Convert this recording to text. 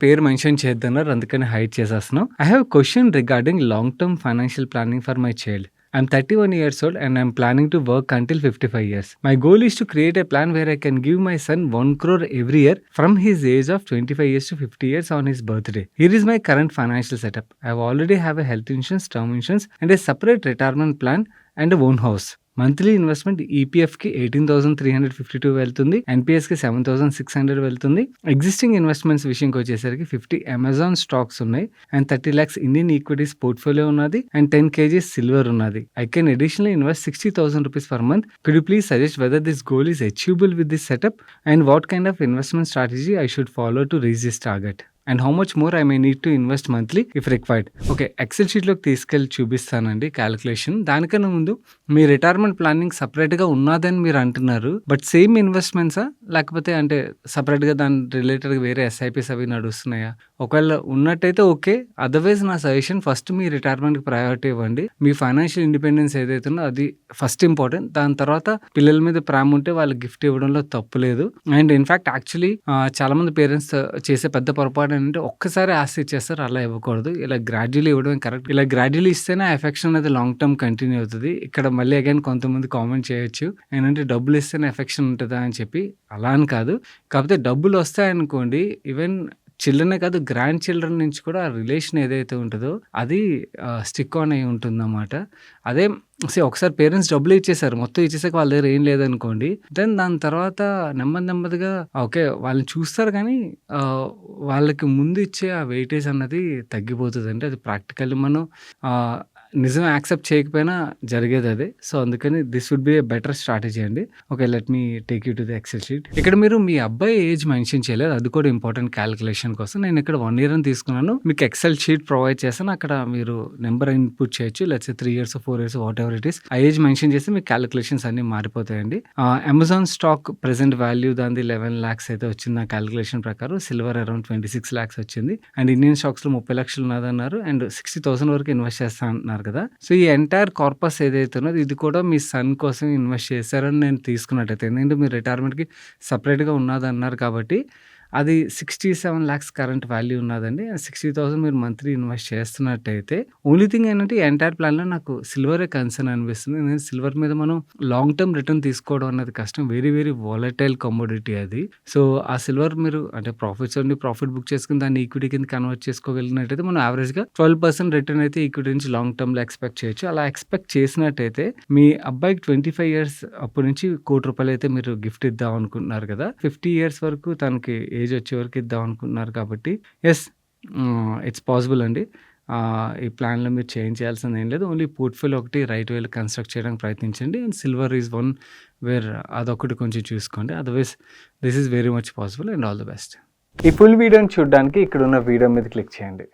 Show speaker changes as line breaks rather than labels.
పేరు మెన్షన్ చేయొద్దన్నారు. అందుకని హైడ్ చేసేస్తున్నాం. I have question regarding long term financial planning for my child. I'm 31 years old and I'm planning to work until 55 years. My goal is to create a plan where I can give my son 1 crore every year from his age of 25 years to 50 years on his birthday. Here is my current financial setup. I already have a health insurance, term insurance and a separate retirement plan and a own house. Monthly investment ఈపీఎఫ్కి 18,352 వెళ్తుంది, ఎన్పిఎస్కి 7,600 వెళ్తుంది. Existing investments విషయంకి వచ్చేసరికి 50 Amazon stocks ఉన్నాయి and 30 lakhs Indian equities portfolio ఉన్నది and 10 kgs silver ఉన్నది. I can additionally invest 60,000 rupees per month. Could you please suggest whether this goal is achievable with this setup and what kind of investment strategy I should follow to reach this target? And how much more I may need to invest monthly if required. Okay, excel షీట్లోకి తీసుకెళ్ళి చూపిస్తానండి calculation. దానికన్నా ముందు మీ retirement planning సపరేట్గా ఉన్నదని మీరు అంటున్నారు, but same ఇన్వెస్ట్మెంట్సా లేకపోతే అంటే సపరేట్గా దాని రిలేటెడ్గా వేరే ఎస్ఐపిస్ అవి నడుస్తున్నాయా? ఒకవేళ ఉన్నట్టయితే ఓకే, అదర్వైజ్ నా సజెషన్ ఫస్ట్ మీ రిటైర్మెంట్కి ప్రయారిటీ ఇవ్వండి. మీ ఫైనాన్షియల్ ఇండిపెండెన్స్ ఏదైతే ఉందో అది ఫస్ట్ ఇంపార్టెంట్. దాని తర్వాత పిల్లల మీద ప్రేమ ఉంటే వాళ్ళకి గిఫ్ట్ ఇవ్వడంలో తప్పు లేదు. అండ్ ఇన్ఫ్యాక్ట్ యాక్చువల్లీ చాలామంది పేరెంట్స్ చేసే పెద్ద పొరపాటు ఏంటంటే ఒక్కసారి ఆస్తి ఇచ్చేస్తారు, అలా ఇవ్వకూడదు. ఇలా గ్రాడ్యువల్లీ ఇవ్వడం కరెక్ట్. ఇలా గ్రాడ్యువల్లీ ఇస్తేనే ఎఫెక్షన్ అనేది లాంగ్ టర్మ్ కంటిన్యూ అవుతుంది. ఇక్కడ మళ్ళీ అగైన్ కొంతమంది కామెంట్ చేయొచ్చు ఏంటంటే డబ్బులు ఇస్తేనే ఎఫెక్షన్ ఉంటుందా అని చెప్పి. అలా అని కాదు, కాకపోతే డబ్బులు వస్తాయనుకోండి, ఈవెన్ చిల్డ్రనే కాదు గ్రాండ్ చిల్డ్రన్ నుంచి కూడా ఆ రిలేషన్ ఏదైతే ఉంటుందో అది స్టిక్ ఆన్ అయి ఉంటుందన్నమాట. అదే ఒకసారి పేరెంట్స్ డబ్బులు ఇచ్చేసారు, మొత్తం ఇచ్చేసాక వాళ్ళ దగ్గర ఏం లేదనుకోండి, దెన్ దాని తర్వాత నెమ్మదిగా ఓకే వాళ్ళని చూస్తారు కానీ వాళ్ళకి ముందు ఇచ్చే ఆ వెయిటేజ్ అన్నది తగ్గిపోతుంది. అంటే అది ప్రాక్టికల్లీ మనం నిజం యాక్సెప్ట్ చేయకపోయినా జరిగేది అదే. సో అందుకని this would be a better strategy అండి. Okay, let me take you to the excel sheet. ఇక్కడ మీరు మీ అబ్బాయి ఏజ్ మెన్షన్ చేయలేదు, అది కూడా ఇంపార్టెంట్ క్యాలిక్యులేషన్ కోసం. నేను ఇక్కడ 1 year అని తీసుకున్నాను. మీకు ఎక్సెల్ షీట్ ప్రొవైడ్ చేస్తాను, అక్కడ మీరు నెంబర్ ఇన్పుట్ చేయొచ్చు. Let's 3 years 4 years what ever it is. ఆ ఏజ్ మెన్షన్ చేస్తే మీకు క్యాలిక్యులేషన్స్ అన్ని మారిపోతాయండి. అమెజాన్ స్టాక్ ప్రెసెంట్ వాల్యూ దాని 11 lakhs అయితే వచ్చింది నా క్యాలిక్యులేషన్ ప్రకారం. సిల్వర్ అరౌండ్ 26 lakhs వచ్చింది అండ్ ఇండియన్ స్టాక్స్లో 30 lakhs ఉన్నదన్నారు అండ్ 60,000 వరకు ఇన్వెస్ట్ చేస్తా అంటున్నారు కదా. సో ఈ ఎంటైర్ కార్పస్ ఏదైతే ఉన్నదో ఇది కూడా మీ సన్ కోసం ఇన్వెస్ట్ చేశారని నేను తీసుకున్నట్టయితే, ఎందుకంటే మీరు రిటైర్మెంట్కి సపరేట్గా ఉన్నదన్నారు కాబట్టి అది 67 lakhs కరెంట్ వాల్యూ ఉన్నదండి. 60,000 మీరు మంత్లీ ఇన్వెస్ట్ చేస్తున్నట్టయితే ఓన్లీ థింగ్ ఏంటంటే ఈ ఎంటైర్ ప్లాన్లో నాకు సిల్వరే కన్సర్న్ అనిపిస్తుంది. ఎందుకంటే సిల్వర్ మీద మనం లాంగ్ టర్మ్ రిటర్న్ తీసుకోవడం అనేది కష్టం, వెరీ వెరీ వాలటైల్ కమోడిటీ అది. సో ఆ సిల్వర్ మీరు అంటే ప్రాఫిట్ బుక్ చేసుకుని దాన్ని ఈక్విటీ కింద కన్వర్ట్ చేసుకోగలిగినట్టయితే మనం యావరేజ్గా 12% రిటర్న్ అయితే ఈక్విటీ నుంచి లాంగ్ టర్మ్లో ఎక్స్పెక్ట్ చేయొచ్చు. అలా ఎక్స్పెక్ట్ చేసినట్టయితే మీ అబ్బాయికి 25 years అప్పటి నుంచి ₹1 కోటి అయితే మీరు గిఫ్ట్ ఇద్దాం అనుకుంటున్నారు కదా. 50 years వరకు తనకి ఏజ్ వచ్చే వరకు ఇద్దాం అనుకుంటున్నారు కాబట్టి ఎస్, ఇట్స్ పాసిబుల్ అండి. ఈ ప్లాన్లో మీరు చేంజ్ చేయాల్సింది ఏం లేదు. ఓన్లీ పోర్ట్ఫోలియో ఒకటి రైట్ వేలో కన్స్ట్రక్ట్ చేయడానికి ప్రయత్నించండి and silver is one wear అదొకటి కొంచెం చూసుకోండి. Otherwise this is very much possible and all the best. ఈ ఫుల్ వీడియోని చూడడానికి ఇక్కడ ఉన్న వీడియో మీద క్లిక్ చేయండి.